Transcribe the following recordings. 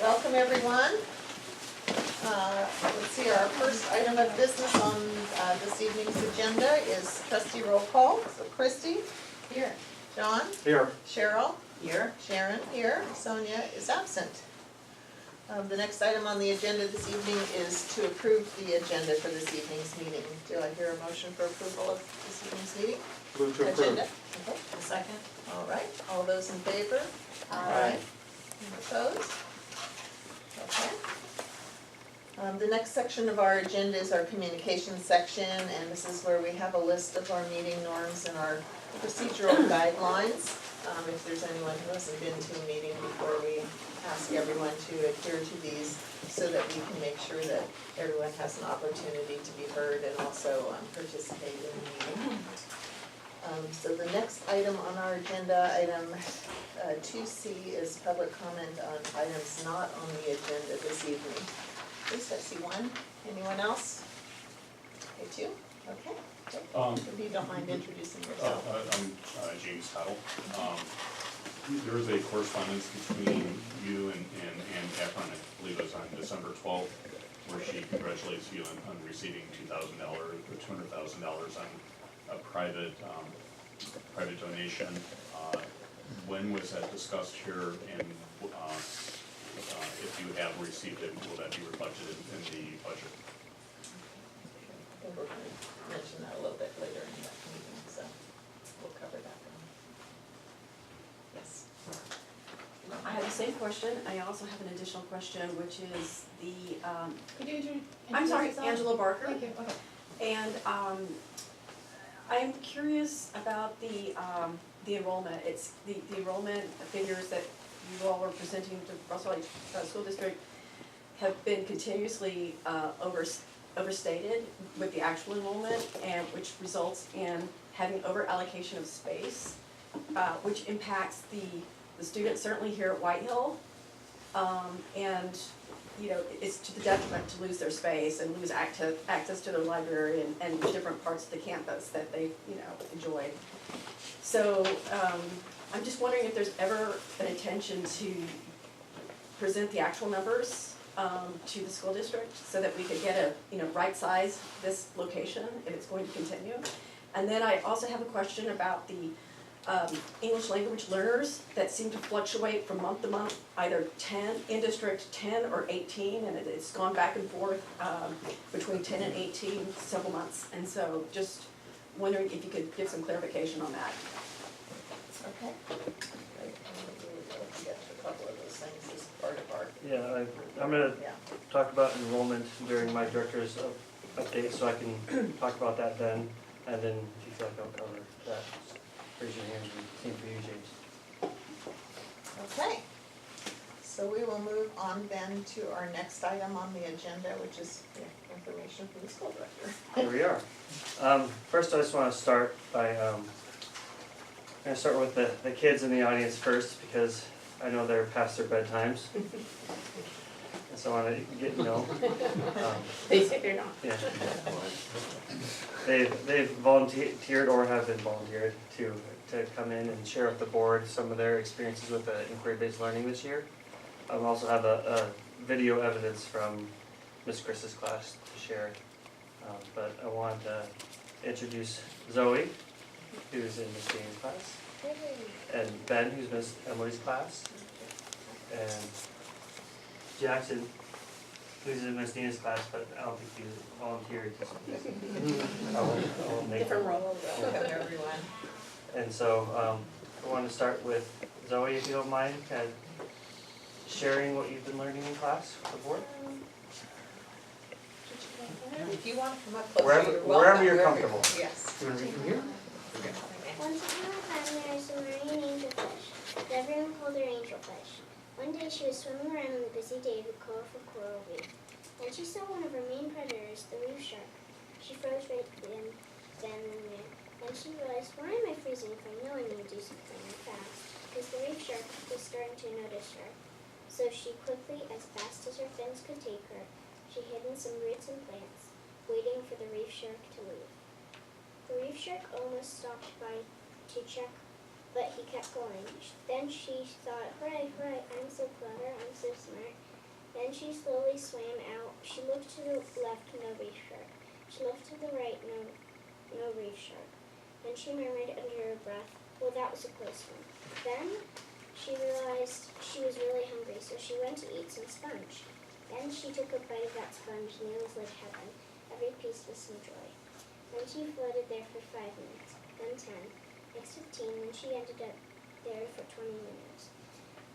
Welcome, everyone. Let's see, our first item of business on this evening's agenda is trustee roll call. So Christie? Here. John? Here. Cheryl? Here. Sharon? Here. Sonia is absent. The next item on the agenda this evening is to approve the agenda for this evening's meeting. Do I hear a motion for approval of this evening's meeting? Move to approve. Agenda? Okay, a second. All right, all those in favor? Aye. Any opposed? Okay. The next section of our agenda is our communication section, and this is where we have a list of our meeting norms and our procedural guidelines. If there's anyone who hasn't been to a meeting before, we ask everyone to adhere to these so that we can make sure that everyone has an opportunity to be heard and also participate in the meeting. So the next item on our agenda, item 2C, is public comment on items not on the agenda this evening. At least I see one. Anyone else? Okay, two? Okay. If you don't mind introducing yourself. I'm James Tuttle. There was a correspondence between you and Ann Efron, I believe it was on December 12th, where she congratulates you on receiving $2,000 or $200,000 on a private donation. When was that discussed here, and if you have received it, will that be reflected in the budget? I think we're going to mention that a little bit later in that meeting, so we'll cover that one. Yes. I have the same question. I also have an additional question, which is the, Could you introduce I'm sorry, yourself? Angela Barker. Thank you, okay. And I'm curious about the enrollment. It's the enrollment figures that you all are presenting to Russell Lake School District have been continuously overstated with the actual enrollment, and which results in having over allocation of space, which impacts the students certainly here at White Hill. And you know, it's to the detriment to lose their space and lose access to their library and different parts of the campus that they, you know, enjoyed. So I'm just wondering if there's ever an intention to present the actual numbers to the school district so that we could get a, you know, right size this location if it's going to continue. And then I also have a question about the English language learners that seem to fluctuate from month to month, either 10, in district 10 or 18, and it's gone back and forth between 10 and 18 several months. And so just wondering if you could give some clarification on that. Okay. Great. Let's get to a couple of those things as part of our, Yeah, I'm gonna yeah. talk about enrollment during my director's update, so I can talk about that then, and then if you feel like I'll cover that, just raise your hand, and same for you, James. Okay. So we will move on then to our next item on the agenda, which is information from the school director. Here we are. First, I just want to start by, I'm going to start with the kids in the audience first, because I know they're past their bedtimes. And so I want to get, you know. They say they're not. Yeah. They've volunteered or have been volunteered to come in and share with the board some of their experiences with the inquiry-based learning this year. I also have a video evidence from Miss Chris's class to share. But I wanted to introduce Zoe, who's in Miss Jane's class, and Ben, who's Miss Emily's class, and Jackson, who's in Miss Nina's class, but I don't think he volunteered. I won't make Different him. role. Welcome, everyone. And so I want to start with Zoe, if you don't mind, kind of sharing what you've been learning in class with the board. If you want to come up closer, Wherever- you're welcome. wherever you're comfortable. Yes. Do you want to read from here? Once upon a time there was a marine angelfish, but everyone called her Angelfish. One day she was swimming around in the busy day of a colorful coral reef. Then she saw one of her main predators, the reef shark. She froze right then and there. Then she realized, why am I freezing if I know I need to do something fast? Because the reef shark was starting to notice her. So she quickly, as fast as her fins could take her, she hid in some roots and plants, waiting for the reef shark to leave. The reef shark almost stopped by to check, but he kept going. Then she thought, hooray, hooray, I'm so clever, I'm so smart, she slowly swam out. She looked to the left, no reef shark. She looked to the right, no reef shark. Then she murmured under her breath, well, that was a close one. Then she realized she was really hungry, so she went to eat some sponge. Then she took a bite of that sponge, and it was like heaven. Every piece was some joy. Then she floated there for 5 minutes, then 10, next 15, then she ended up there for 20 minutes.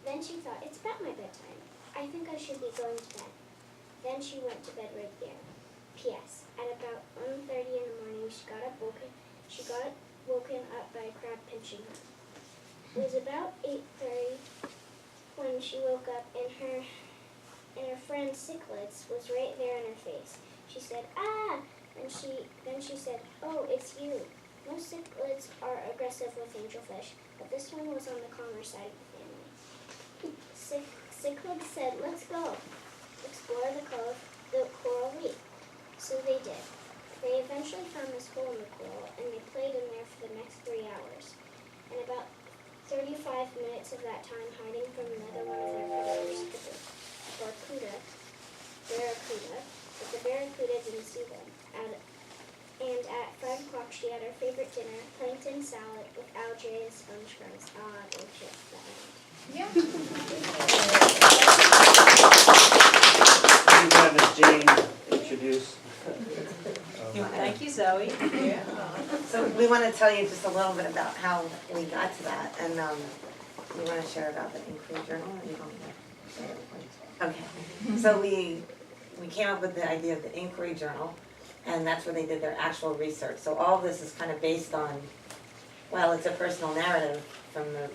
Then she thought, it's about my bedtime. I think I should be going to bed. Then she went to bed right there. P.S. At about 1:30 in the morning, she got woken up by a crab pinching her. It was about 8:30 when she woke up, and her friend Cichlids was right there in her face. She said, ah! Then she said, oh, it's you. Most cichlids are aggressive with angelfish, but this one was on the calmer side of the family. Cichlid said, let's go, explore the coral reef. So they did. They eventually found this hole in the coral, and they played in there for the next 3 hours. And about 35 minutes of that time hiding from another one of their predators, the barracuda, but the barracuda didn't see them. And at 5 o'clock she had her favorite dinner, plankton salad with algae and sponge crumbs. Ah, delicious. That end. Yeah. You have Ms. Jane introduce. Thank you, Zoe. Yeah. So we want to tell you just a little bit about how we got to that, and we want to share about the inquiry journal. Or you want me to say it? Okay. So we came up with the idea of the inquiry journal, and that's where they did their actual research. So all of this is kind of based on, well, it's a personal narrative from the,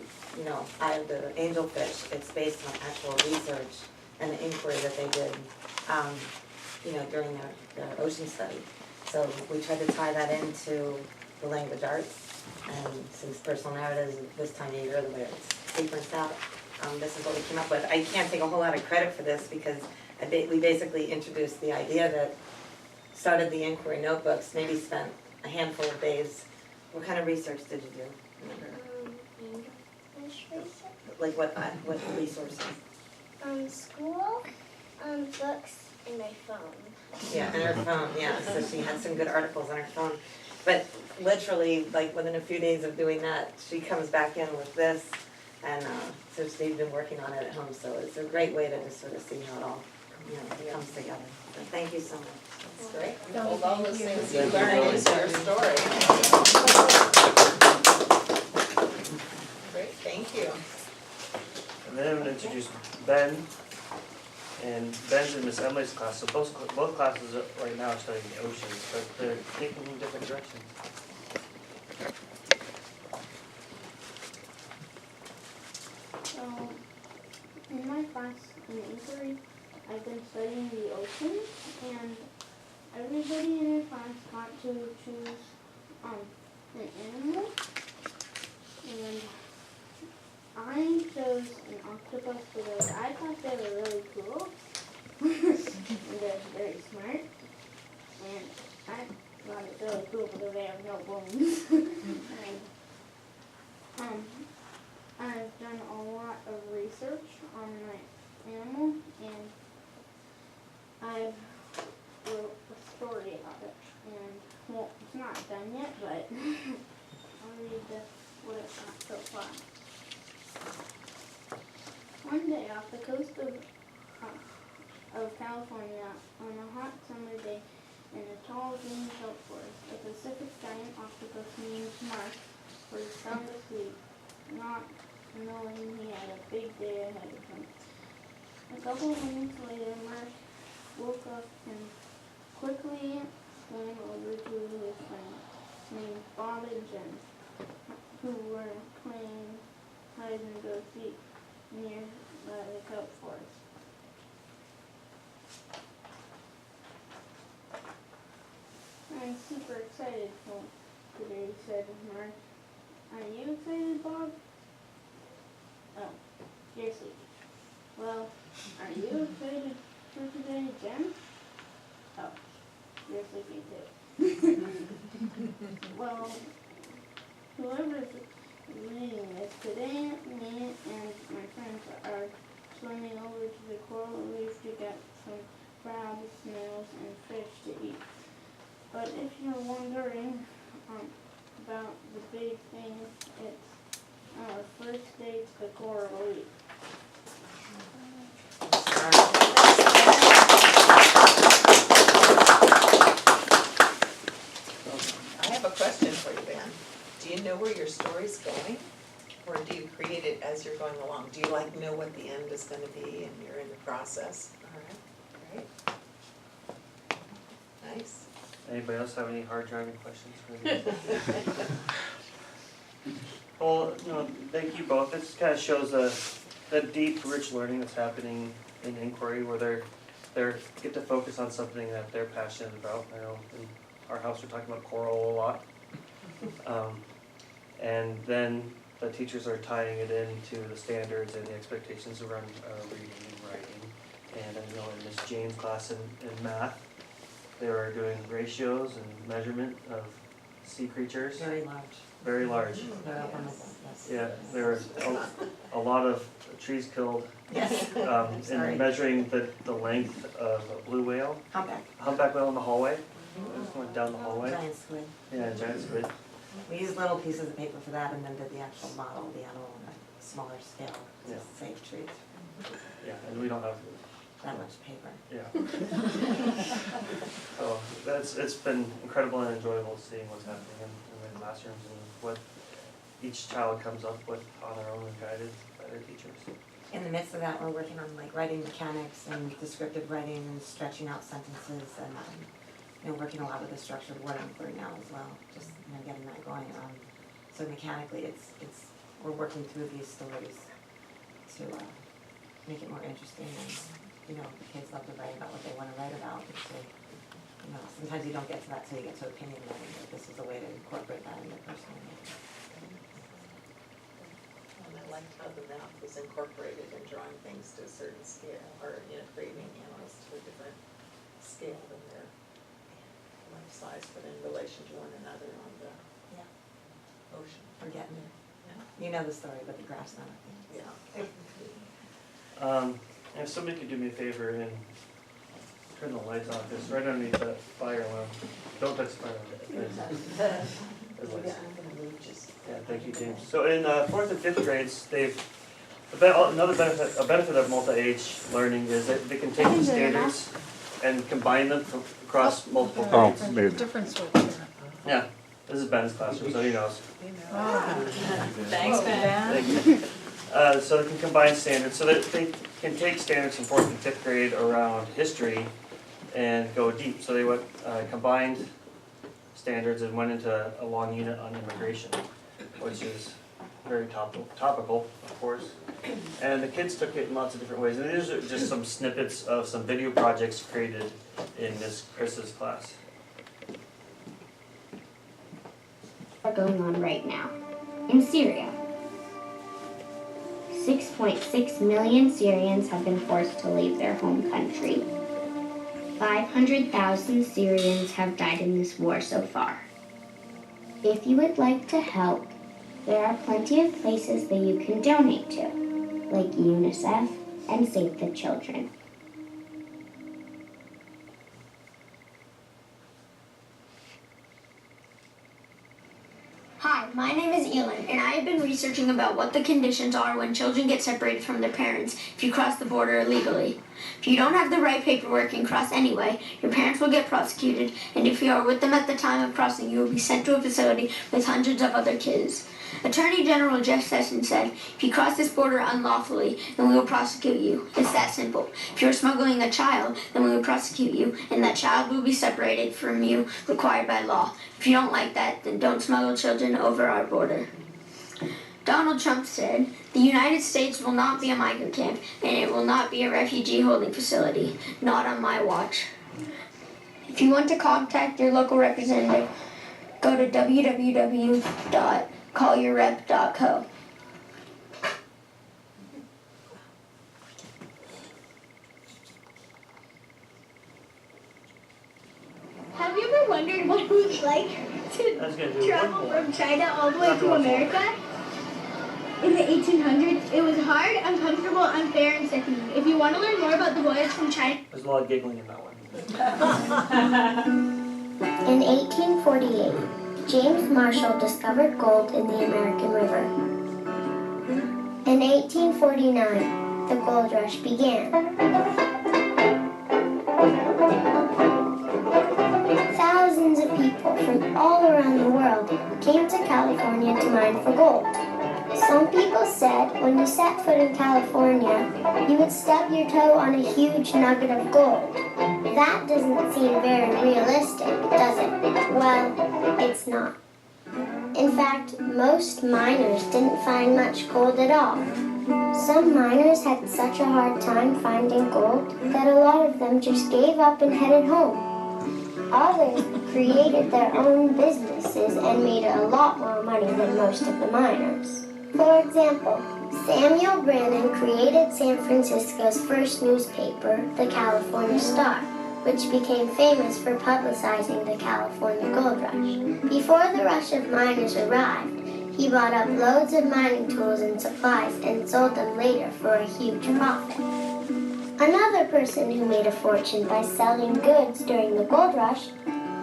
eye of the angelfish. It's based on actual research and the inquiry that they did, during their ocean study. So we tried to tie that into the language arts, and since personal narratives this time of year, the way it's sequenced out, this is what we came up with. I can't take a whole lot of credit for this because we basically introduced the idea that started the inquiry notebooks, maybe spent a handful of days. What kind of research did you do? Remember? English research. Like what resources? School, books, and my phone. Yeah, and her phone, yeah, so she had some good articles on her phone. But literally, like within a few days of doing that, she comes back in with this, and so they've been working on it at home, so it's a great way to just sort of see how it all, comes together. So thank you so much. That's great. You told all those things you Thank you, learned Zoe. into your story. Great, thank you. And then I'm going to introduce Ben. And Ben's in Miss Emily's class, so both classes right now are studying the oceans, but they're taking in different directions. So, in my class in inquiry, I've been studying the ocean, and everybody in our class got to choose an animal, and I chose an octopus because I thought they were really cool, and they're very smart, and I thought it was really cool because they have no bones. And, I've done a lot of research on my animal, and I've wrote a story about it, and, well, it's not done yet, but I'll read what it's got so far. One day off the coast of California, on a hot summer day, in a tall green kelp forest, a Pacific giant octopus named Mark was sound asleep, not knowing he had a big day ahead of him. A couple of minutes later, Mark woke up and quickly swam over to his friends named Bob and Jen, who were playing hide and go seek near the kelp forest. I'm super excited for today, said Mark. Are you excited, Bob? Oh, you're sleepy. Well, are you excited for today, Jen? Oh, you're sleepy too. Well, whoever's reading this today, me and my friends are swimming over to the coral reef to get some crabs, snails, and fish to eat. But if you're wondering about the big thing, it's our first day to the coral reef. I have a question for you, Ben. Do you know where your story's going? Or do you create it as you're going along? Do you like know what the end is gonna be and you're in the process? All right, great. Nice. Anybody else have any hard driving questions for me? Well, thank you both. This kind of shows the deep, rich learning that's happening in inquiry, where they're get to focus on something that they're passionate about. I know in our house we're talking about coral a lot, and then the teachers are tying it into the standards and the expectations around reading and writing. And I know in Miss Jane's class in math, they were doing ratios and measurement of sea creatures. Very large. Very large. They're up on the, yes. Yeah, there was a lot of trees killed Yes. Sorry. in measuring the length of a blue whale, humpback whale in the hallway. Just went down the hallway. Giant squid. Yeah, giant squid. We used little pieces of paper for that and then did the actual model, the animal on a smaller scale to Yeah. save trees. Yeah, and we don't have, That much paper. yeah. So it's been incredible and enjoyable seeing what's happening in the classrooms and what each child comes up with on their own and guided by their teachers. In the midst of that, we're working on like writing mechanics and descriptive writing and stretching out sentences and working a lot with the structured word inquiry now as well, just getting that going. So mechanically, it's we're working through these stories to make it more interesting, and the kids love to write about what they want to write about. So, sometimes you don't get to that till you get to opinion writing, but this is a way to incorporate that into personal writing. And I liked how the math was incorporated in drawing things to a certain scale, or creating animals to a different scale than their life size, but in relation to one another on the ocean. We're getting it. Yeah. You know the story, but the graph's not up there. And if somebody could do me a favor and turn the lights off, it's right underneath that fire alarm. Don't touch the fire alarm. There's lights. Yeah, thank you, James. So in 4th and 5th grades, another benefit of multi-age learning is that they can take the standards and combine them across multiple grades. Difference with Yeah, this is Ben's classroom, so he knows. Thanks, Ben. Thank you. So they can combine standards, so that they can take standards from 4th and 5th grade around history and go deep. So they went combined standards and went into a long unit on immigration, which is very topical, of course. And the kids took it in lots of different ways. And these are just some snippets of some video projects created in Miss Chris's class. Are going on right now in Syria. 6.6 million Syrians have been forced to leave their home country. 500,000 Syrians have died in this war so far. If you would like to help, there are plenty of places that you can donate to, like UNICEF and Save the Children. Hi, my name is Elin, and I have been researching about what the conditions are when children get separated from their parents if you cross the border illegally. If you don't have the right paperwork and cross anyway, your parents will get prosecuted, and if you are with them at the time of crossing, you will be sent to a facility with hundreds of other kids. Attorney General Jeff Sessions said, if you cross this border unlawfully, then we will prosecute you. It's that simple. If you're smuggling a child, then we will prosecute you, and that child will be separated from you, required by law. If you don't like that, then don't smuggle children over our border. Donald Trump said, the United States will not be a migrant camp, and it will not be a refugee holding facility. Not on my watch. If you want to contact your local representative, go to www.callyourrep.co. Have you ever wondered what it was like That's gonna to do travel one more. from China all the way to America? In the 1800s, it was hard, uncomfortable, unfair, and second want to learn more about the voyage from China? There's a lot of giggling in that one. In 1848, James Marshall discovered gold in the American River. In 1849, the gold rush began. Thousands of people from all around the world came to California to mine for gold. Some people said when you set foot in California, you would stub your toe on a huge nugget of gold. That doesn't seem very realistic, does it? Well, it's not. In fact, most miners didn't find much gold at all. Some miners had such a hard time finding gold that a lot of them just gave up and headed home. Others created their own businesses and made a lot more money than most of the miners. For example, Samuel Brannan created San Francisco's first newspaper, the California Star, which became famous for publicizing the California gold rush. Before the rush of miners arrived, he bought up loads of mining tools and supplies and sold them later for a huge profit. Another person who made a fortune by selling goods during the gold rush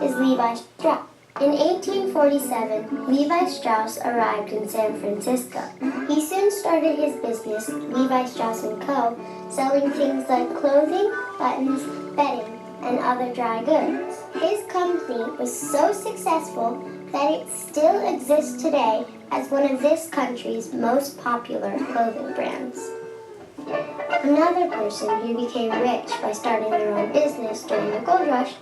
is Levi Strauss. In 1847, Levi Strauss arrived in San Francisco. He soon started his business, Levi Strauss & Co., selling things like clothing, buttons, bedding, and other dry goods. His company was so successful that it still exists today as one of this country's most popular clothing brands. Another person who became rich by starting their own business during the gold rush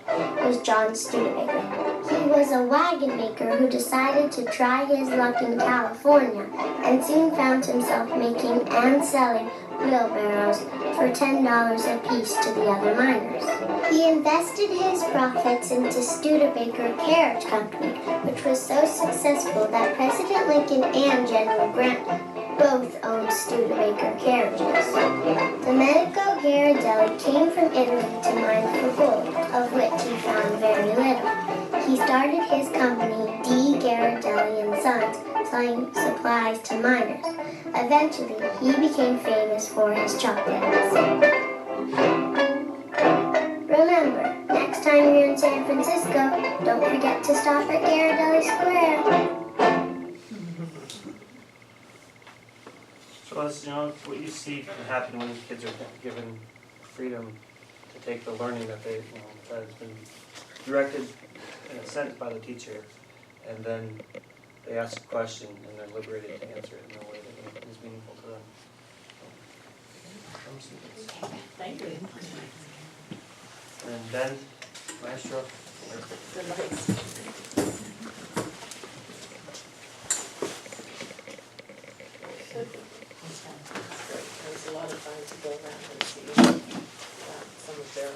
was John Studebaker. He was a wagon maker who decided to try his luck in California and soon found himself making and selling wheelbarrows for $10 a piece to the other miners. He invested his profits into Studebaker Carriage Company, which was so successful that President Lincoln and General Grant both owned Studebaker carriages. Domenico Ghirardelli came from Italy to mine for gold, of which he found very little. He started his company, D. Ghirardelli & Sons, selling supplies to miners. Eventually, he became famous for his chocolates. Remember, next time you're in San Francisco, don't forget to stop at Ghirardelli Square. So as you know, what you see can happen when kids are given freedom to take the learning that they, that has been directed in a sense by the teacher, and then they ask a question and they're liberated to answer it in a way that is meaningful to them. Thank you. And then, Maestro. The lights. There's a lot of fun to go around and see some of their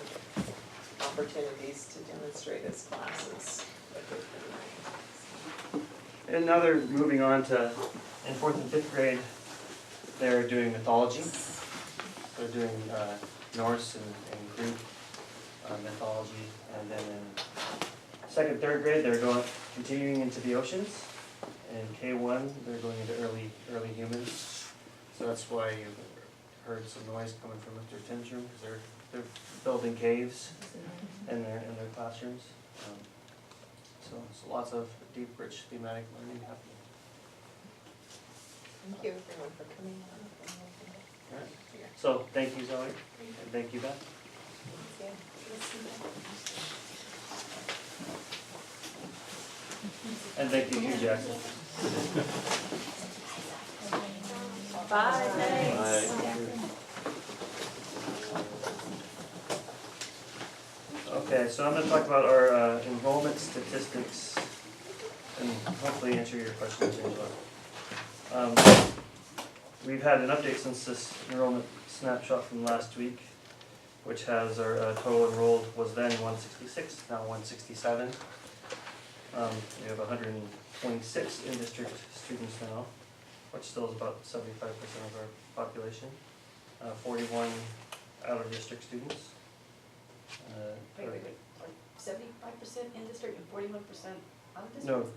opportunities to demonstrate as classes. And now they're moving on to, in 4th and 5th grade, they're doing mythology. They're doing Norse and Greek mythology. And then in 2nd, 3rd grade, they're continuing into the oceans. In K1, they're going into early humans. So that's why you heard some noise coming from Mr. Tim's room, because they're building caves in their classrooms. So it's lots of deep, rich thematic learning happening. Thank you everyone for coming on. All right. So thank you, Zoe, and thank you, Beth. And thank you, too, Jackson. Bye, thanks. Okay, so I'm going to talk about our enrollment statistics and hopefully answer your questions, Angela. We've had an update since this enrollment snapshot from last week, which has our total enrolled was then 166, now 167. We have 126 in-district students now, which still is about 75% of our population. 41 out-of-district students. Wait, 75% in district and 41% out of district? No,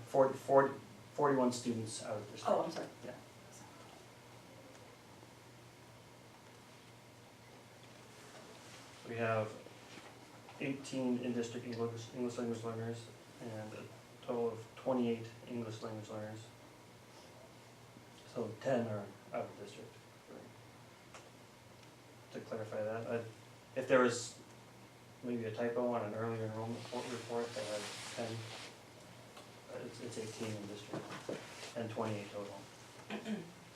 41 students out of district. Oh, I'm sorry. Yeah. we have 18 in-district English language learners and a total of 28 English language learners. So 10 are out of district. To clarify that, if there was maybe a typo on an earlier enrollment report that had 10, it's 18 in district and 28 total.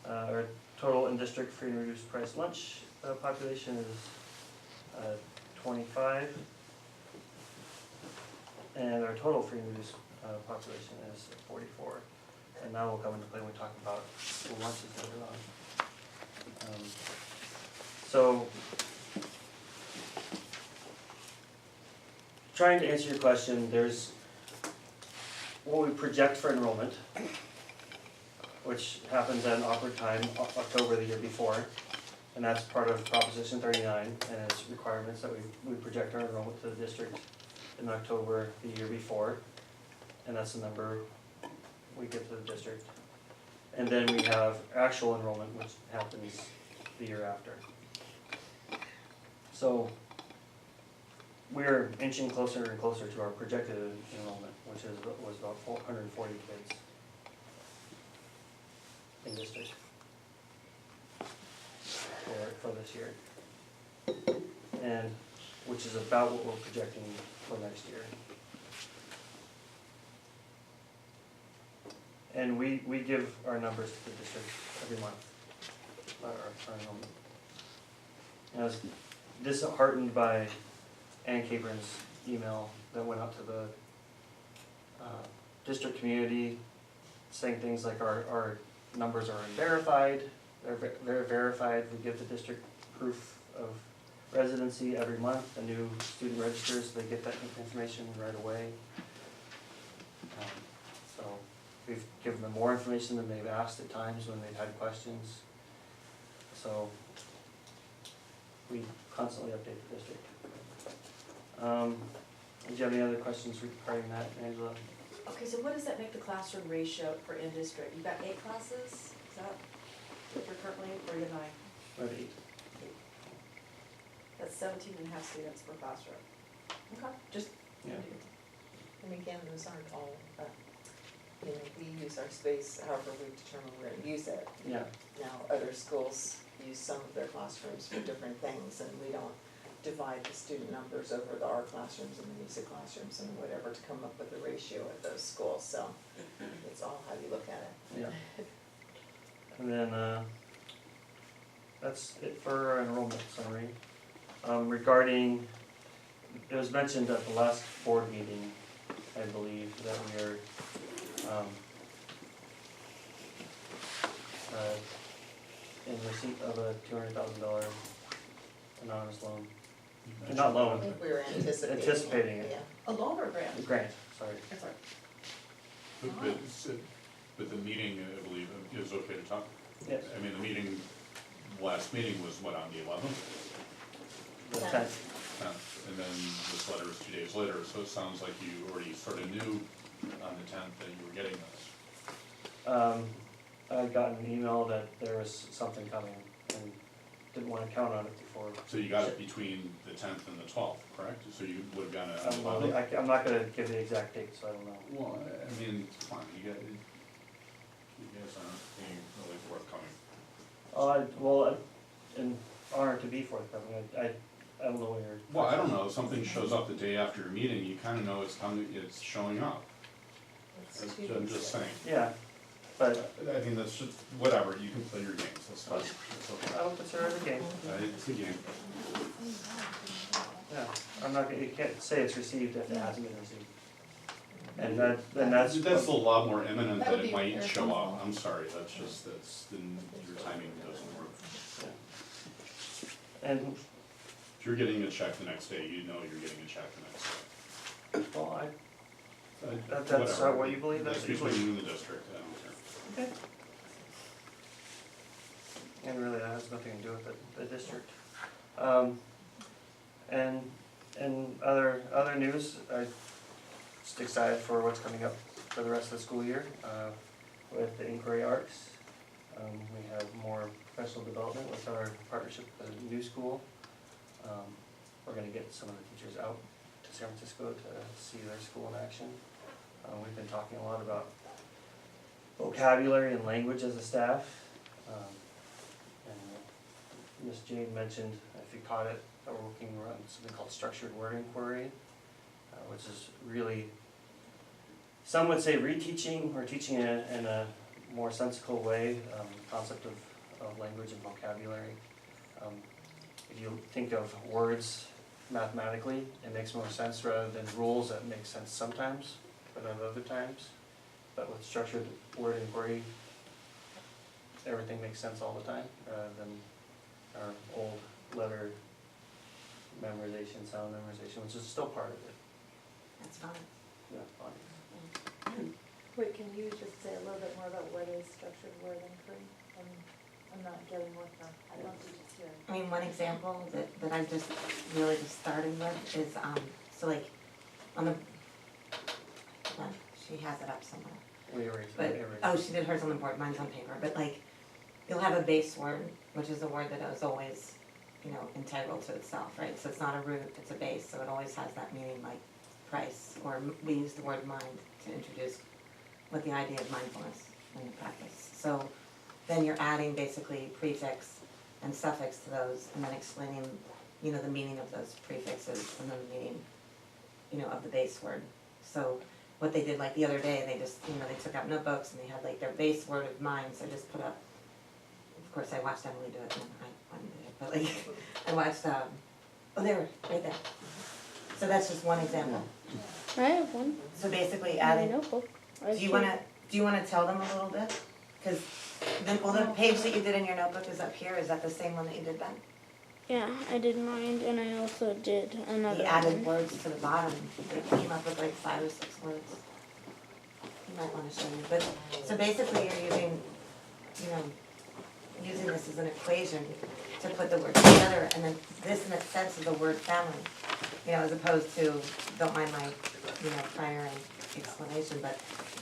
Our total in-district free and reduced price lunch population is 25. And our total free and reduced population is 44. And now we'll come into play when we talk about school lunches later on. So, trying to answer your question, there's what we project for enrollment, which happens at an awkward time, October the year before. And that's part of Proposition 39 and its requirements that we project our enrollment to the district in October the year before. And that's the number we give to the district. And then we have actual enrollment, which happens the year after. So we're inching closer and closer to our projected enrollment, which was about 440 kids in district for this year. And which is about what we're projecting for next year. And we give our numbers to the district every month, our enrollment. And I was disheartened by Ann Cabron's email that went out to the district community saying things like our numbers are unverified, they're verified, we give the district proof of residency every month, the new student registers, they get that information right away. So we've given them more information than they've asked at times when they've had questions. So we constantly update the district. Do you have any other questions regarding that, Angela? Okay, so what does that make the classroom ratio for in-district? You've got 8 classes, is that what you're currently, or you're 9? We have 8. That's 17 and a half students per classroom. Okay, just. Yeah. And again, those aren't all, we use our space however we determine we're gonna use it. Yeah. Now, other schools use some of their classrooms for different things, and we don't divide the student numbers over the art classrooms and the music classrooms and whatever to come up with the ratio at those schools, so it's all how you look at it. Yeah. And then, that's it for our enrollment summary. Regarding, it was mentioned at the last board meeting, I believe, that we are, in receipt of a $200,000 anonymous loan. Not I loan, think we were anticipating it. Yeah. A loan or grant? Grant, sorry. That's right. But the meeting, I believe, is okay to talk? Yes. I mean, the meeting, last meeting was what, on the 11th? The Yeah. 10th. And then this letter was 2 days later, so it sounds like you already sort of knew on the 10th that you were getting this. I got an email that there was something coming and didn't want to count on it before. So you got it between the 10th and the 12th, correct? So you would have gotten it on the 11th? I'm not gonna give the exact date, so I don't know. Well, I mean, come on, you guys aren't being really forthcoming. Well, in honor to be forthcoming, I don't know where you're. Well, I don't know, if something shows up the day after your meeting, you kind of know it's coming, it's showing up. It's two I'm weeks just away. saying. Yeah, but I mean, that's just, whatever, you can play your games, that's fine, it's okay. I will consider it a game. It's a game. Yeah, I'm not gonna, you can't say it's received if it hasn't been received. And that's. That's a lot more imminent That that would it be might very show helpful. up, I'm sorry, then your timing doesn't work. And, If you're getting a check the next day, you know you're getting a check the next day. well, that's Whatever. what you believe, that's That's usually. between you and the district, I don't care. Okay. And really, that has nothing to do with the district. And other news, I'm just excited for what's coming up for the rest of the school year, with the Inquiry Arts. We have more professional development with our partnership with the new school. we're gonna get some of the teachers out to San Francisco to see their school in action. We've been talking a lot about vocabulary and language as a staff. And Ms. Jane mentioned, if you caught it, that we're working on something called structured word inquiry, which is really, some would say reteaching or teaching in a more sensical way, concept of language and vocabulary. If you think of words mathematically, it makes more sense rather than rules that make sense sometimes, but not other times. But with structured word inquiry, everything makes sense all the time, rather than our old letter memorization, sound memorization, which is still part of it. That's fine. Yeah, fine. Wait, can you just say a little bit more about what is structured word inquiry? I'm not getting what the, I don't think it's here. I mean, one example that I'm just really just starting with is, so like, on the, well, she has it up somewhere. We erased, But, oh, she did hers on the board, mine's on paper, but like, you'll have a base word, which is a word that is always, integral to itself, right? So it's not a root, it's a base, so it always has that meaning, like price, or we use the word mind to introduce what the idea of mindfulness in the practice. So then you're adding basically prefix and suffix to those, and then explaining, the meaning of those prefixes, and then the meaning, of the base word. So what they did like the other day, they just, they took out notebooks and they had like their base word of mind, so I just put up, of course I watched Emily do it, and I did it, but like, I watched, oh there, right there. So that's just one example. I have one. So basically In adding, my notebook. do you wanna tell them a little bit? Cause the page that you did in your notebook is up here, is that the same one that you did then? Yeah, I did mine, and I also did another He added one. words to the bottom, they came up with like 5 or 6 words. You might wanna show me, but, so basically you're using, using this as an equation to put the words together, and then this in a sense is a word family. As opposed to, don't mind my, primary explanation, but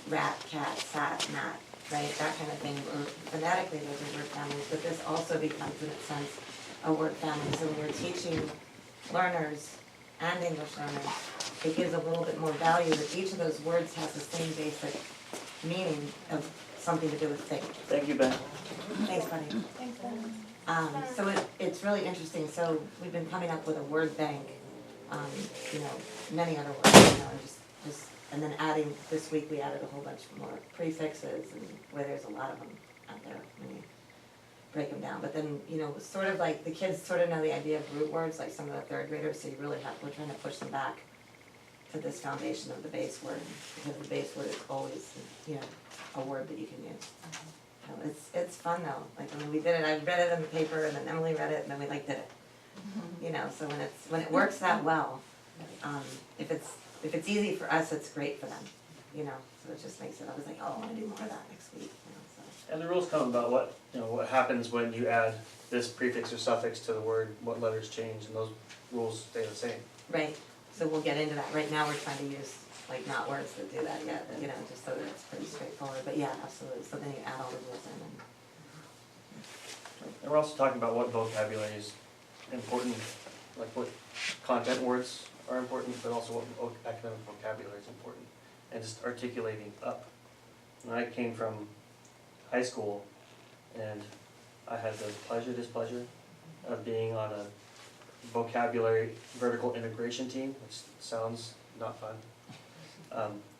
rat, cat, sat, mat, right, that kind of thing, or phonetically those are word families, but this also becomes in a sense a word family, so when you're teaching learners and English learners, it gives a little bit more value that each of those words has the same basic meaning of something to do with think. Thank you, Ben. Thanks, buddy. So it's really interesting, so we've been coming up with a word bank, many other words, and and then adding, this week we added a whole bunch more prefixes, and where there's a lot of them out there when you break them down, but then, sort of like, the kids sort of know the idea of root words, like some of the 3rd graders, so you really we're trying to push them back to this foundation of the base word, because the base word is always, a word that you can use. It's fun though, like when we did it, I read it in the paper, and then Emily read it, and then we did it. So when it works that well, if it's easy for us, it's great for them, so it just makes it, I was like, oh, I wanna do more of that next week, so. And the rules come about what happens when you add this prefix or suffix to the word, what letters change, and those rules stay the same. Right, so we'll get into that, right now we're trying to use, like, not words that do that yet, just so that it's pretty straightforward, but yeah, absolutely, so then you add all the rules in and. And we're also talking about what vocabulary is important, like what content words are important, but also what academic vocabulary is important, and just articulating up. When I came from high school, and I had the displeasure of being on a vocabulary vertical integration team, which sounds not fun.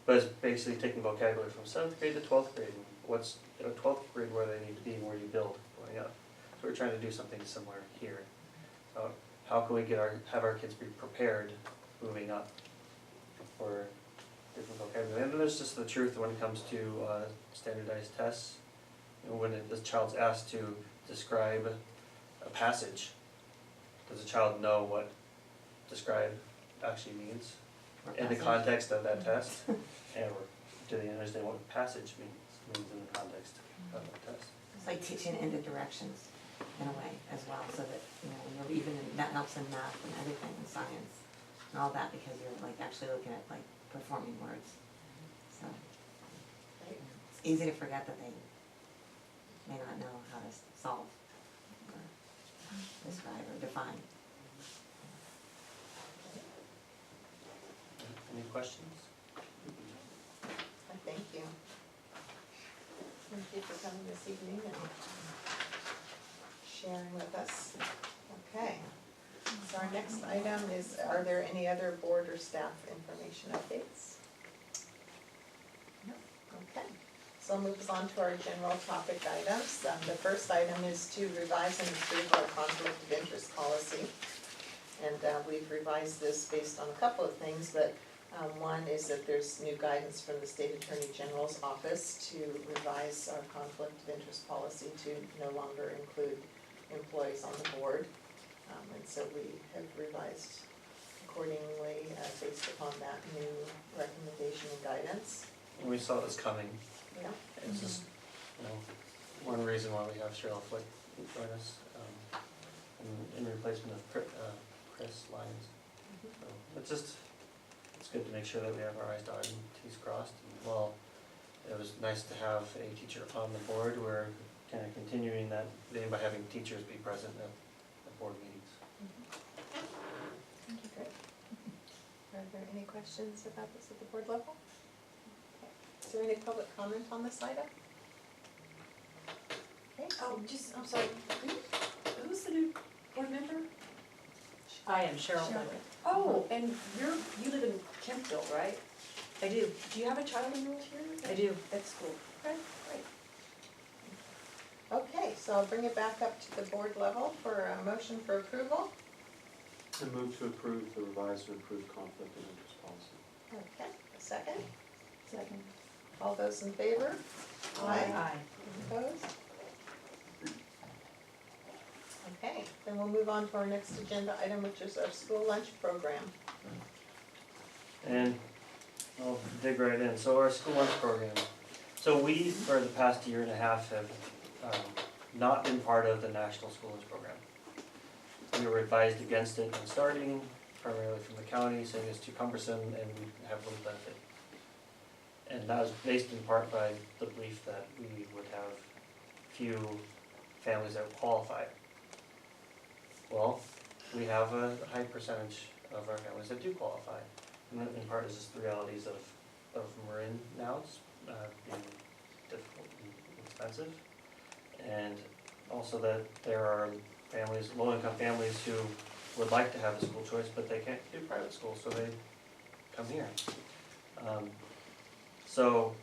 But it's basically taking vocabulary from 7th grade to 12th grade, and what's 12th grade where they need to be and where you build going up. So we're trying to do something similar here. So how can we have our kids be prepared moving up for different vocabulary? And then there's just the truth when it comes to standardized tests. When the child's asked to describe a passage, does the child know what describe actually means in the context of that test? And do they understand what passage means in the context of the test? It's like teaching into directions in a way as well, so that, when you're that helps in math and everything, and science, and all that, because you're like actually looking at like performing words. So, it's easy to forget that they may not know how to solve, or describe, or define. questions? I thank you. Thank you for coming this evening and sharing with us. Okay, so our next item is, are there any other board or staff information updates? No. Okay, so I'll move us on to our general topic items. The first item is to revise and improve our conflict of interest policy. And we've revised this based on a couple of things, but one is that there's new guidance from the State Attorney General's office to revise our conflict of interest policy to no longer include employees on the board. And so we have revised accordingly based upon that new recommendation and guidance. And we saw this coming. Yeah. It's just, one reason why we have Cheryl Flick join us, in replacement of Chris Lyons. So it's good to make sure that we have our I's dotted and T's crossed. And while it was nice to have a teacher on the board, we're kind of continuing that vein by having teachers be present at board meetings. Thank you, great. Are there any questions about this at the board level? Okay. Is there any public comment on this item? Okay. I'm sorry, who's the new board member? I am Cheryl Levitt. Oh, and you live in Kempville, right? I do, Do you have a child enrolled here? I do. That's cool. Okay, great. Okay, so I'll bring it back up to the board level for a motion for approval. I move to approve the revised and improved conflict of interest policy. Okay, a second. Second. All those in favor? Aye. Opposed? Okay, then we'll move on to our next agenda item, which is our school lunch program. And I'll dig right in. So our school lunch program. So we, for the past year and a half, have not been part of the National School Lunch Program. We were advised against it when starting, primarily from the county, saying it's too cumbersome and we have little benefit. And that was based in part by the belief that we would have few families that would qualify. Well, we have a high percentage of our families that do qualify. And that in part is just the realities of Marin now, it's being difficult and expensive. And also that there are families, low-income families who would like to have a school choice, but they can't do private school, so they come here. So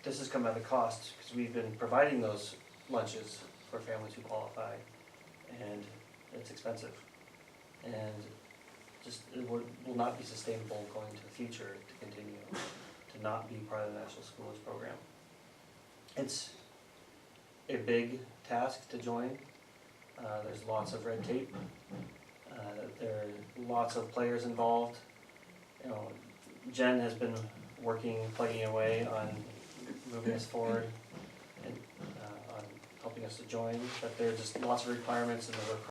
this has come at a cost, because we've been providing those lunches for families who qualify, and it's expensive. And just, it will not be sustainable going into the future to continue to not be part of the National School Lunch Program. It's a big task to join. There's lots of red tape. There are lots of players involved. You know, Jen has been working, plugging away on moving us forward and on helping us to join, but there are just lots of requirements and the